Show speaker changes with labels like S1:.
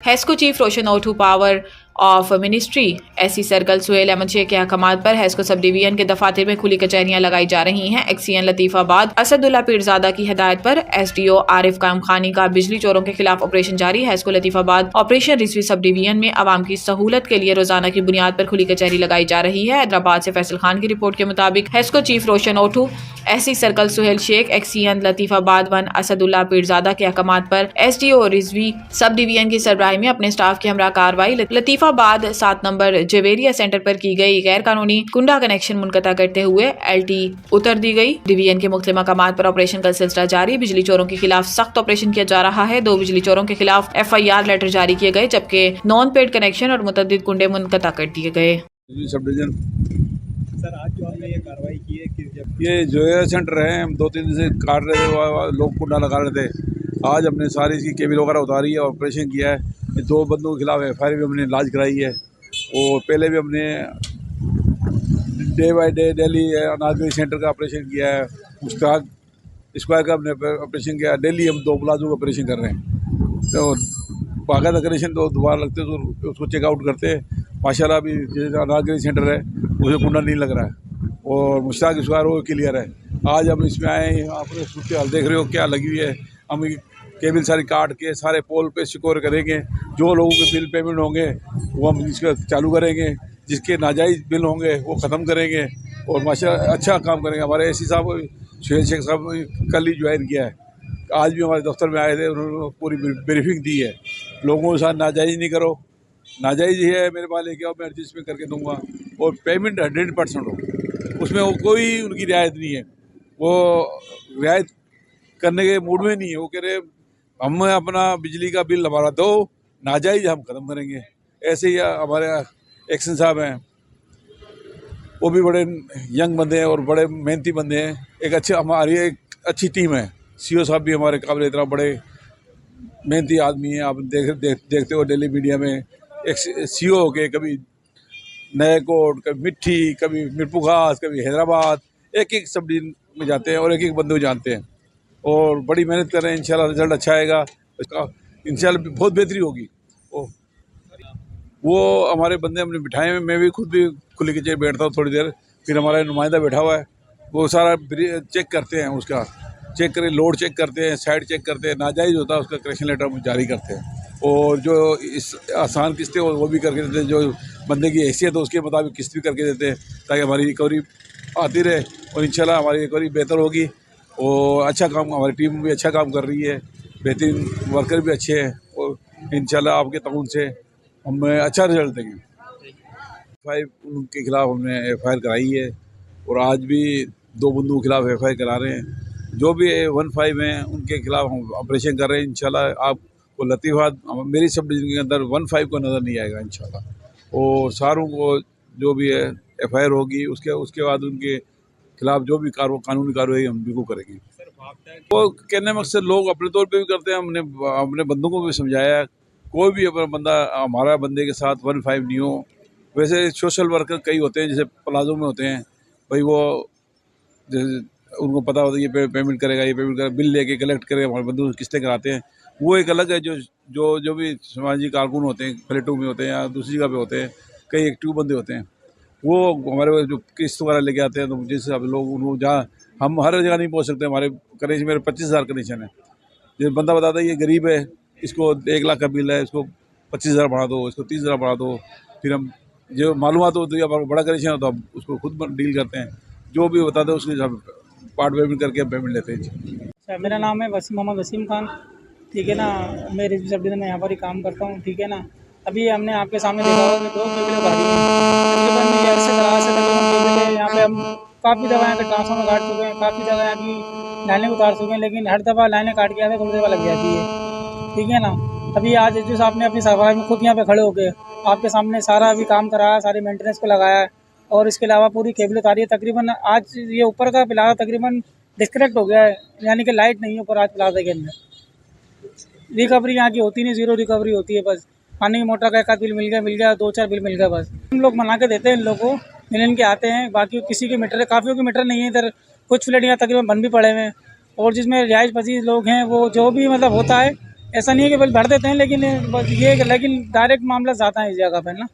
S1: Hesco chief Roshan Otho power of ministry SC circle Suhail Ahmed Shaikh के अहकामात पर हेस्को सब डिवीजन के दफातर में खुली कचहरियां लगाई जा रही हैं। एक्सीएन लतीफाबाद असदुल्ला पीरजादा की हिदायत पर एसडीओ आरिफ कायम खानी का बिजली चोरों के खिलाफ ऑपरेशन जारी। Hesco Latifabad operation Rizvi sub division में आवाम की सहूलत के लिए रोजाना की बुनियाद पर खुली कचहरी लगाई जा रही है। हैदराबाद से फैसल खान की रिपोर्ट के मुताबिक HESCO chief Roshan Otho SC circle Suhail Shaikh XEN Latifabad one Asadullah Pirzada के अहकामात पर एसडीओ रिजवी सब डिवीजन की सरबराही में अपने स्टाफ के हमरा कार्रवाई लतीफाबाद 7 नंबर जवेरिया सेंटर पर की गई गैर कानूनी कुंडा कनेक्शन मुनक़ता करते हुए एलटी उतर दी गई। डिवीजन के मुख्तलिफ मकामात पर ऑपरेशन का सिलसिला जारी। बिजली चोरों के खिलाफ सख्त ऑपरेशन किया जा रहा है। 2 बिजली चोरों के खिलाफ FIR लेटर जारी किए गए, जबकि नॉन पेड कनेक्शन और मुतअद्दिद कुंडे मुनक़ता कर दिए गए।
S2: सब डिवीजन
S3: सर, आज जो हमने ये कार्रवाई की है कि
S2: ये जो सेंटर है, हम 2-3 दिन से काट रहे थे, लोग कुंडा लगा रहे थे। आज हमने सारी इसकी केबल वगैरह उतारी है, ऑपरेशन किया है। ये 2 बंदों के खिलाफ FIR भी हमने लॉन्च कराई है। और पहले भी हमने डे बाई डे डेली अनाजगरी सेंटर का ऑपरेशन किया है, मुश्ताक स्क्वायर का हमने ऑपरेशन किया है। डेली हम 2 प्लाजों का ऑपरेशन कर रहे हैं। तो बाकायदा कनेक्शन तो दोबारा लगते तो उसको चेकआउट करते हैं। माशाल्लाह अभी जैसे अनाजगरी सेंटर है उसे कुंडा नहीं लग रहा है और मुश्ताक स्क्वायर वो क्लियर है। आज हम इसमें आए हैं, आपने सूरत हाल देख रहे हो क्या लगी हुई है। हम केबल सारी काट के सारे पोल पे सिक्योर करेंगे। जो लोगों के बिल पेमेंट होंगे वो हम इसका चालू करेंगे, जिसके नाजायज़ बिल होंगे वो ख़त्म करेंगे और माशाल्लाह अच्छा काम करेंगे। हमारे एससी साहब सुहेल शेख साहब कल ही ज्वाइन किया है, आज भी हमारे दफ्तर में आए थे, उन्होंने पूरी ब्रीफिंग दी है। लोगों के साथ नाजायज़ नहीं करो, नाजायज़ ही है मेरे पास लेके आओ, मैं एडजस्टमेंट करके दूंगा। और पेमेंट 100% हो, उसमें वो कोई उनकी रियायत नहीं है, वो रियायत करने के मूड में नहीं है। वो कह रहे हम अपना बिजली का बिल हमारा दो, नाजायज़ हम ख़त्म करेंगे। ऐसे ही हमारे एक्शन साहब हैं, वो भी बड़े यंग बंदे हैं और बड़े मेहनती बंदे हैं। हमारी एक अच्छी टीम है। CO साहब भी हमारे काबिल इतना बड़े मेहनती आदमी हैं। आप देखते हो डेली मीडिया में एक CO के कभी नए कोट, कभी मिट्टी, कभी मिरपू घास, कभी हैदराबाद, एक सब डिवीजन में जाते हैं और एक बंदे को जानते हैं और बड़ी मेहनत कर रहे हैं। इंशाल्लाह रिजल्ट अच्छा आएगा, इसका इंशाल्लाह बहुत बेहतरी होगी। वो हमारे बंदे हमने बिठाए हैं, मैं भी खुद भी खुली के चेयर बैठता हूँ थोड़ी देर, फिर हमारा नुमाइंदा बैठा हुआ है, वो सारा चेक करते हैं, उसका चेक करें, लोड चेक करते हैं, साइड चेक करते हैं, नाजायज़ होता है उसका करेक्शन लेटर जारी करते हैं। और जो इस आसान किस्तें वो भी करके देते हैं, जो बंदे की हैसियत है उसके मुताबिक किस्त भी करके देते हैं, ताकि हमारी रिकवरी आती रहे और इंशाल्लाह हमारी रिकवरी बेहतर होगी। और अच्छा काम, हमारी टीम भी अच्छा काम कर रही है, बेहतरीन वर्कर भी अच्छे हैं और इंशाल्लाह आपके ताउन से हम अच्छा रिजल्ट देंगे। 5 उनके खिलाफ हमने FIR कराई है और आज भी 2 बंदों के खिलाफ FIR करा रहे हैं। जो भी 15 हैं उनके खिलाफ हम ऑपरेशन कर रहे हैं। इंशाल्लाह आपको लतीफाबाद मेरी सब डिवीजन के अंदर 15 को नज़र नहीं आएगा इंशाल्लाह। और सारों को जो भी है FIR होगी, उसके बाद उनके खिलाफ जो भी कानूनी कार्रवाई हम बिल्कुल करेंगे। वो कहने में अक्सर लोग अपने तौर पे भी करते हैं, हमने अपने बंदों को भी समझाया है, कोई भी अपना बंदा हमारा बंदे के साथ 15 नहीं हो। वैसे सोशल वर्कर कई होते हैं, जैसे प्लाजो में होते हैं भाई, वो जैसे उनको पता होता है ये पेमेंट करेगा, ये पेमेंट करेगा, बिल लेके कलेक्ट करेगा, हमारे बंदों किस्तें कराते हैं। वो एक अलग है। जो भी सामाजिक कारकुन होते हैं, प्लेटों में होते हैं या दूसरी जगह पे होते हैं, कई एक्टिव बंदे होते हैं, वो हमारे जो किस्त वगैरह लेके आते हैं, तो जैसे अब लोग उनको जहाँ हम हर जगह नहीं पहुँच सकते। हमारे कनेक्शन, मेरे 25,000 कनेक्शन है। जब बंदा बताता है ये गरीब है, इसको 1 लाख का बिल है, इसको 25,000 बढ़ा दो, इसको 30,000 बढ़ा दो, फिर हम जो मालूमात होती है, बड़ा कनेक्शन होता है हम उसको खुद डील करते हैं। जो भी बताते हैं उसके हिसाब पार्ट पेमेंट करके हम पेमेंट लेते हैं।
S4: मेरा नाम है मोहम्मद वसीम खान, ठीक है ना। मैं रिजवी सब डिवीजन में यहाँ पर ही काम करता हूँ, ठीक है ना। अभी हमने आपके सामने देखा होगा कि 2 केबलें भरी हैं, तकरीबन ये अर्से दराज से तकरीबन केबलें यहाँ पे हम काफ़ी दफ़ा यहाँ के ट्रांसफार्मर काट चुके हैं, काफ़ी जगह यहाँ की लाइनें उतार चुके हैं, लेकिन हर दफ़ा लाइनें काट के आते थोड़ी देर लग जाती है, ठीक है ना। अभी आज जो साहब ने अपनी सफाई में खुद यहाँ पे खड़े होकर आपके सामने सारा अभी काम कराया, सारी मेंटेनेंस को लगाया है और इसके अलावा पूरी केबल उतारी है। तकरीबन आज ये ऊपर का प्लाजा तकरीबन डिस्कनेक्ट हो गया है, यानी कि लाइट नहीं है ऊपर आज प्लाजा के अंदर। रिकवरी यहाँ की होती नहीं, 0 रिकवरी होती है। बस पानी की मोटर का 1 आध बिल मिल गया, 2-4 बिल मिल गया, बस हम लोग मना के देते हैं इन लोगों को, मिलन के आते हैं। बाकी किसी के मीटर, काफ़ियों के मीटर नहीं है इधर, कुछ फ्लैट यहाँ तकरीबन बंद भी पड़े हुए हैं और जिसमें रिहाइश पसीज लोग हैं वो जो भी मतलब होता है ऐसा नहीं है कि बिल भर देते हैं, लेकिन बस ये लेकिन डायरेक्ट मामला जाता है इस जगह पर ना।